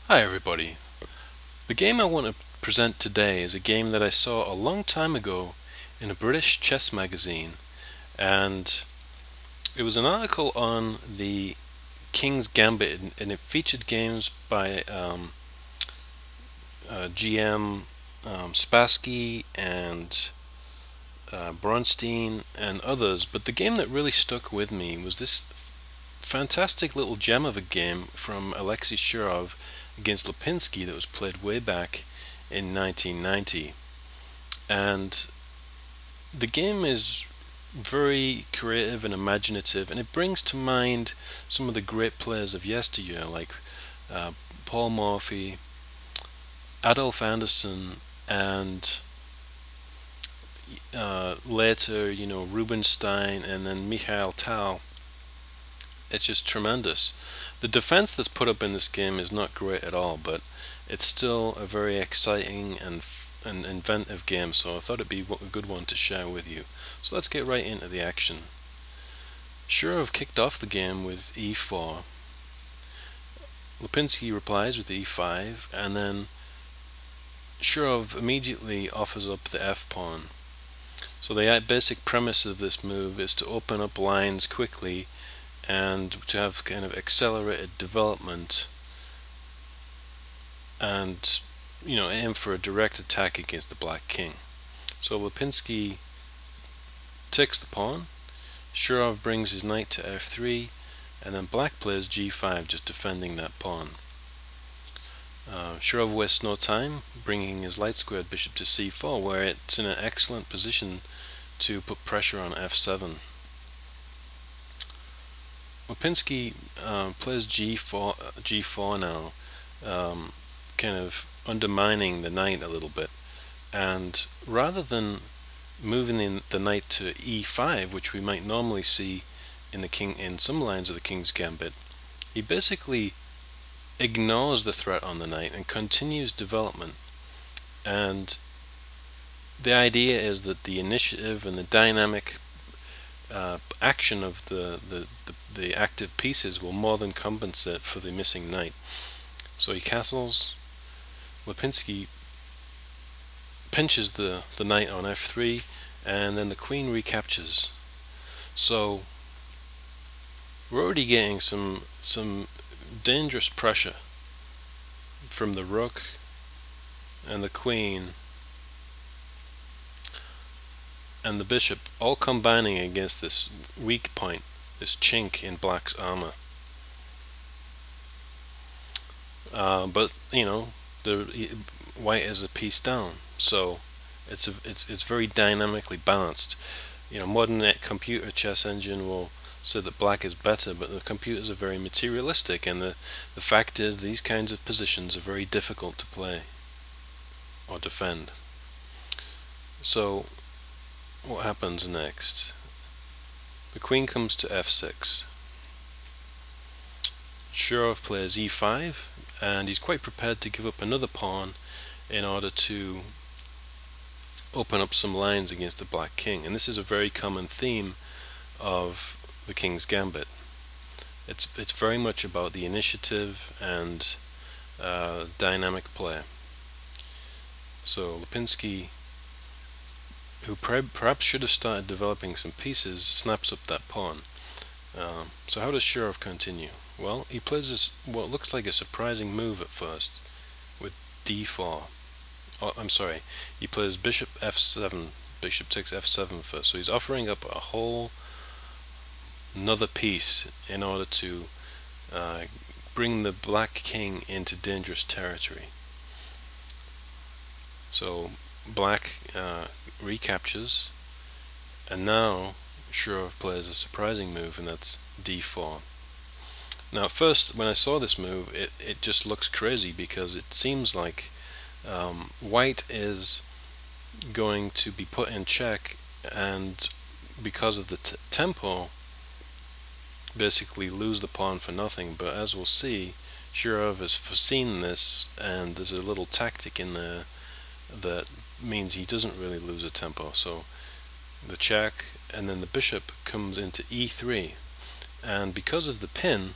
Hi everybody. The game I want to present today is a game that I saw a long time ago in a British chess magazine, and it was an article on the King's Gambit, and it featured games by GM Spassky and Bronstein and others. But the game that really stuck with me was this fantastic little gem of a game from Alexei Shirov against Lipinski that was played way back in 1990. And the game is very creative and imaginative, and it brings to mind some of the great players of yesteryear, like uh, Paul Morphy, Adolf Anderson, and later, Rubinstein, and then Mikhail Tal. It's just tremendous. The defense that's put up in this game is not great at all, but it's still a very exciting and inventive game, so I thought it'd be a good one to share with you. So let's get right into the action. Shirov kicked off the game with e4. Lipinski replies with e5, and then Shirov immediately offers up the f pawn. So the basic premise of this move is to open up lines quickly and to have kind of accelerated development and aim for a direct attack against the black king. So Lipinski takes the pawn, Shirov brings his knight to f3, and then black plays g5, just defending that pawn. Shirov wastes no time, bringing his light squared bishop to c4, where it's in an excellent position to put pressure on f7. Lipinski plays g4 now, kind of undermining the knight a little bit, and rather than moving the knight to e5, which we might normally see in some lines of the King's Gambit, he basically ignores the threat on the knight and continues development. And the idea is that the initiative and the dynamic action of the active pieces will more than compensate for the missing knight. So he castles. Lipinski pinches the knight on f3, and then the queen recaptures. So we're already getting some dangerous pressure from the rook and the queen and the bishop, all combining against this weak point, this chink in black's armor. But the white is a piece down, so it's very dynamically balanced. Modern computer chess engine will say that black is better, but the computers are very materialistic, and the fact is these kinds of positions are very difficult to play or defend. So what happens next? The queen comes to f6. Shirov plays e5, and he's quite prepared to give up another pawn in order to open up some lines against the black king. And this is a very common theme of the King's Gambit. It's very much about the initiative and dynamic play. So Lipinski, who perhaps should have started developing some pieces, snaps up that pawn. So how does Shirov continue? Well, he plays what looks like a surprising move at first with d4. Oh, I'm sorry, he plays bishop f7. Bishop takes f7 first. So he's offering up a whole another piece in order to bring the black king into dangerous territory. So black recaptures, and now Shirov plays a surprising move, and that's d4. Now at first when I saw this move, it just looks crazy, because it seems like white is going to be put in check, and because of the tempo basically lose the pawn for nothing. But as we'll see, Shirov has foreseen this, and there's a little tactic in there that means he doesn't really lose a tempo. So the check, and then the bishop comes into e3, and because of the pin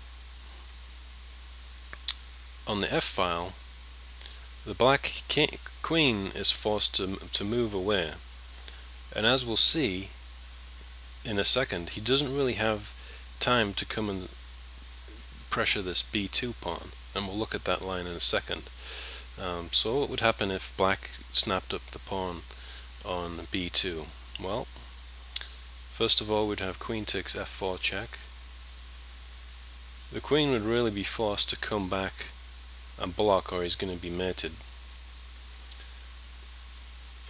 on the F file, the black queen is forced to move away, and as we'll see in a second, he doesn't really have time to come and pressure this b2 pawn, and we'll look at that line in a second. So what would happen if black snapped up the pawn on b2? Well, first of all, we'd have queen takes f4 check. The queen would really be forced to come back and block, or he's going to be mated.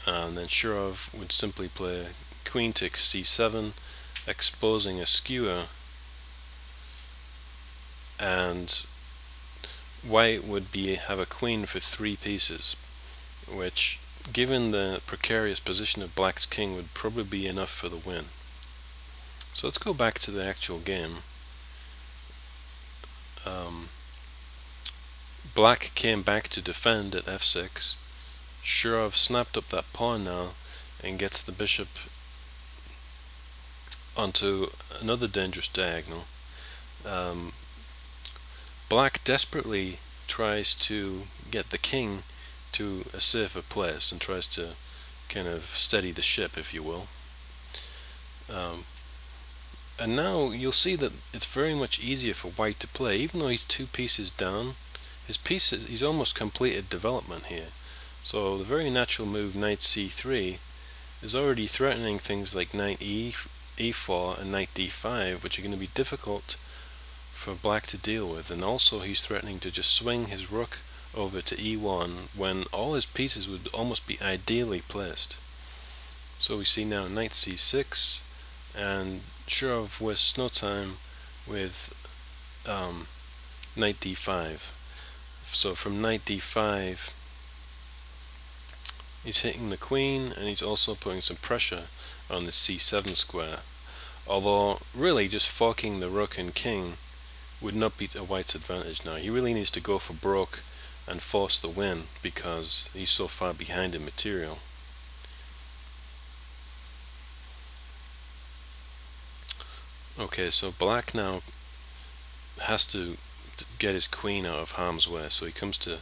And then Shirov would simply play queen takes c7, exposing a skewer, and white would have a queen for 3 pieces, which, given the precarious position of black's king, would probably be enough for the win. So let's go back to the actual game. Black came back to defend at f6. Shirov snapped up that pawn now and gets the bishop onto another dangerous diagonal. Black desperately tries to get the king to a safer place and tries to kind of steady the ship, if you will. And now you'll see that it's very much easier for white to play, even though he's 2 pieces down. He's almost completed development here. So the very natural move knight c3 is already threatening things like knight e4 and knight d5, which are going to be difficult for black to deal with. And also he's threatening to just swing his rook over to e1 when all his pieces would almost be ideally placed. So we see now knight c6, and Shirov wastes no time with knight d5. So from knight d5 he's hitting the queen, and he's also putting some pressure on the c7 square, although really just forking the rook and king would not be to white's advantage now. He really needs to go for broke and force the win because he's so far behind in material. Okay, so black now has to get his queen out of harm's way, so he comes to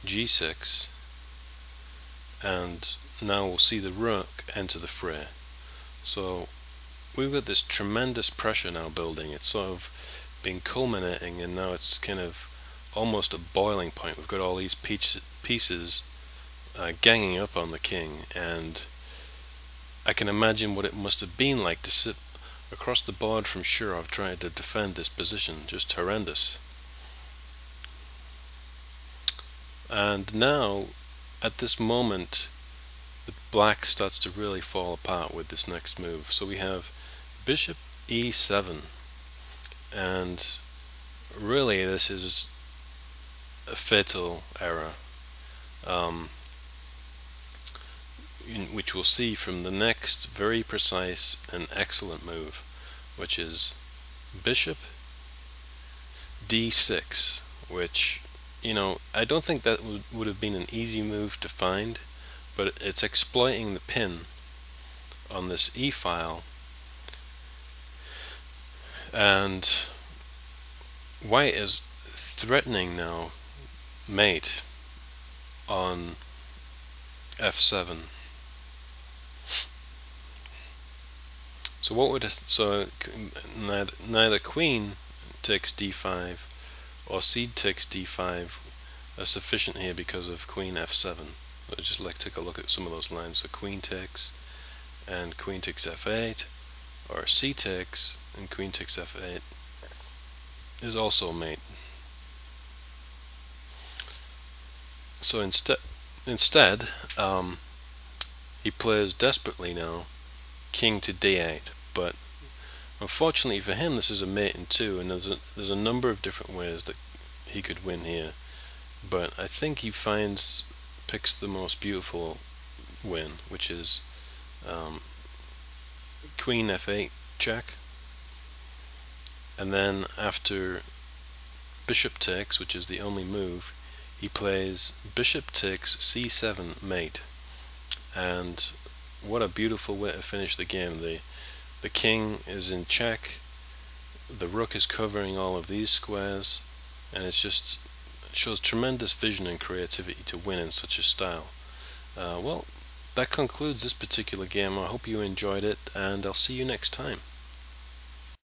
g6, and now we'll see the rook enter the fray. So we've got this tremendous pressure now building. It's sort of been culminating, and now it's kind of almost a boiling point. We've got all these pieces ganging up on the king, and I can imagine what it must have been like to sit across the board from Shirov trying to defend this position. Just horrendous. And now, at this moment, the black starts to really fall apart with this next move. So we have bishop e7, and really this is a fatal error, which we'll see from the next very precise and excellent move, which is bishop d6, which, you know, I don't think that would have been an easy move to find, but it's exploiting the pin on this e file, and white is threatening now mate on f7. So what would neither queen takes d5 or c takes d5 are sufficient here because of queen f7. I'd just like to take a look at some of those lines. So queen takes and queen takes f8, or c takes and queen takes f8 is also mate. So instead he plays desperately now king to d8, but unfortunately for him this is a mate in 2, and there's a number of different ways that he could win here, but I think he picks the most beautiful win, which is queen f8 check, and then after bishop takes, which is the only move, he plays bishop takes c7 mate. And what a beautiful way to finish the game. The king is in check, the rook is covering all of these squares, and it's just shows tremendous vision and creativity to win in such a style. Well, that concludes this particular game. I hope you enjoyed it, and I'll see you next time.